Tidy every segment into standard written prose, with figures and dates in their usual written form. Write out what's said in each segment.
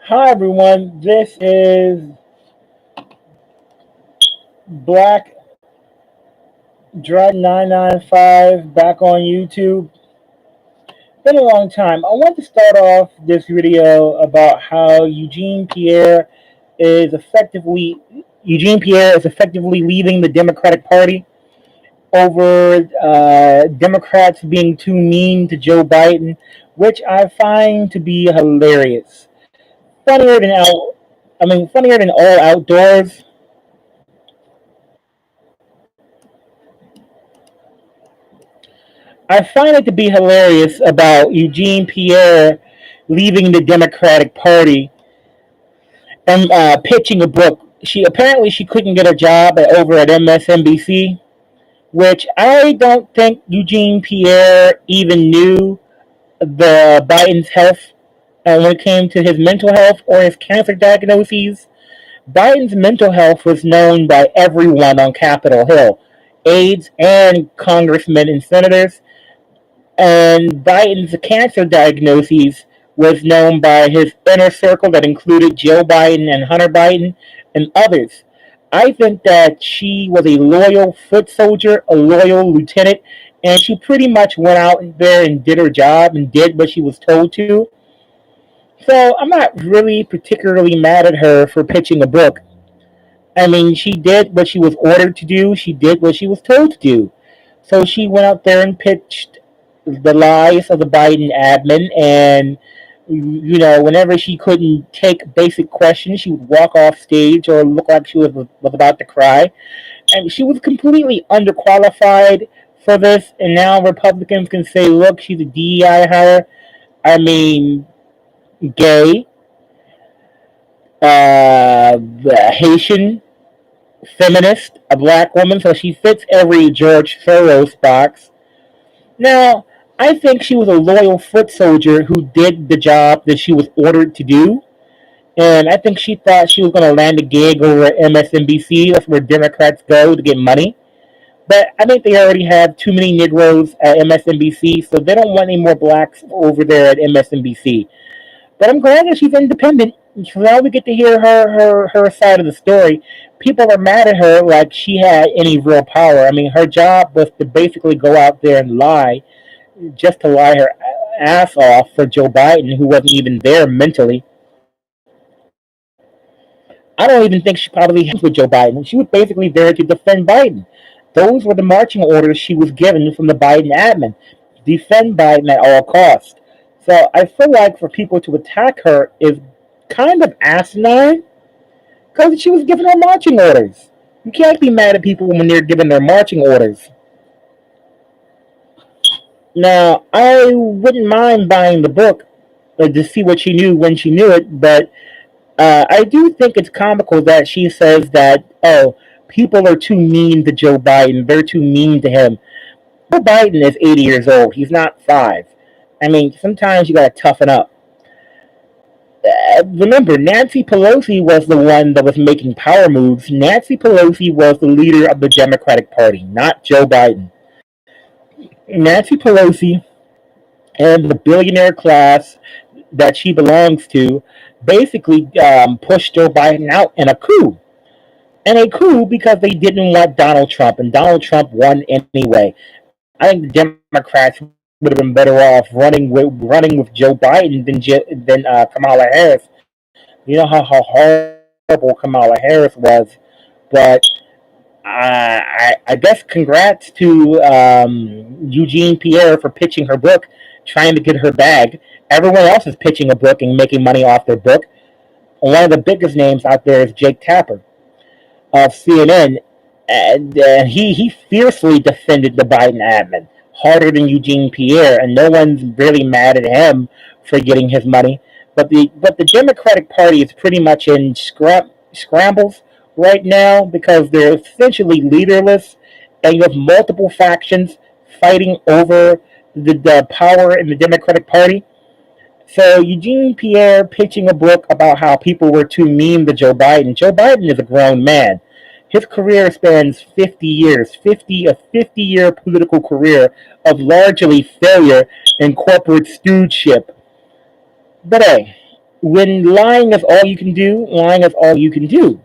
Hi everyone, this is Black Dread 995 back on YouTube. Been a long time. I want to start off this video about how is effectively Eugene Pierre is effectively leaving the Democratic Party over Democrats being too mean to Joe Biden, which I find to be hilarious. Funnier than out, funnier than all outdoors. I find it to be hilarious about Eugene Pierre leaving the Democratic Party and pitching a book. She couldn't get a job over at MSNBC, which I don't think Eugene Pierre even knew the Biden's health when it came to his mental health or his cancer diagnoses. Biden's mental health was known by everyone on Capitol Hill, aides and congressmen and senators. And Biden's cancer diagnoses was known by his inner circle that included Joe Biden and Hunter Biden and others. I think that she was a loyal foot soldier, a loyal lieutenant, and she pretty much went out there and did her job and did what she was told to. So I'm not really particularly mad at her for pitching a book. I mean, she did what she was ordered to do, she did what she was told to do. So she went out there and pitched the lies of the Biden admin, and whenever she couldn't take basic questions, she would walk off stage or look like she was about to cry. And she was completely underqualified for this, and now Republicans can say, look, she's a DEI hire. I mean, gay, Haitian, feminist, a black woman, so she fits every George Soros box. Now, I think she was a loyal foot soldier who did the job that she was ordered to do. And I think she thought she was going to land a gig over at MSNBC. That's where Democrats go to get money. But I think they already have too many Negroes at MSNBC, so they don't want any more blacks over there at MSNBC. But I'm glad that she's independent. So now we get to hear her side of the story. People are mad at her like she had any real power. I mean, her job was to basically go out there and lie, just to lie her ass off for Joe Biden, who wasn't even there mentally. I don't even think she probably has with Joe Biden. She was basically there to defend Biden. Those were the marching orders she was given from the Biden admin. Defend Biden at all costs. So I feel like for people to attack her is kind of asinine because she was given her marching orders. You can't be mad at people when they're given their marching orders. Now, I wouldn't mind buying the book to see what she knew when she knew it, but I do think it's comical that she says that, oh, people are too mean to Joe Biden. They're too mean to him. Joe Biden is 80 years old. He's not 5. I mean, sometimes you gotta toughen up. Remember, Nancy Pelosi was the one that was making power moves. Nancy Pelosi was the leader of the Democratic Party, not Joe Biden. Nancy Pelosi and the billionaire class that she belongs to basically pushed Joe Biden out in a coup. And a coup because they didn't want Donald Trump, and Donald Trump won anyway. I think the Democrats would have been better off running with Joe Biden than Kamala Harris. You know how horrible Kamala Harris was, but I guess congrats to Eugene Pierre for pitching her book, trying to get her bag. Everyone else is pitching a book and making money off their book. One of the biggest names out there is Jake Tapper of CNN, and he fiercely defended the Biden admin, harder than Eugene Pierre, and no one's really mad at him for getting his money. But the Democratic Party is pretty much in scrambles right now because they're essentially leaderless, and you have multiple factions fighting over the power in the Democratic Party. So Eugene Pierre pitching a book about how people were too mean to Joe Biden. Joe Biden is a grown man. His career spans 50 years, a 50-year political career of largely failure and corporate stewardship. But hey, When lying is all you can do, lying is all you can do.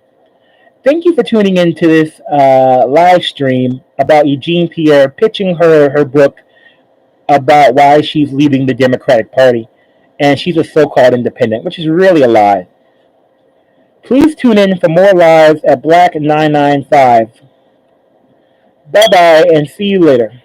Thank you for tuning into this live stream about Eugene Pierre pitching her book about why she's leaving the Democratic Party. And she's a so called independent, which is really a lie. Please tune in for more lives at Black 995. Bye bye and see you later.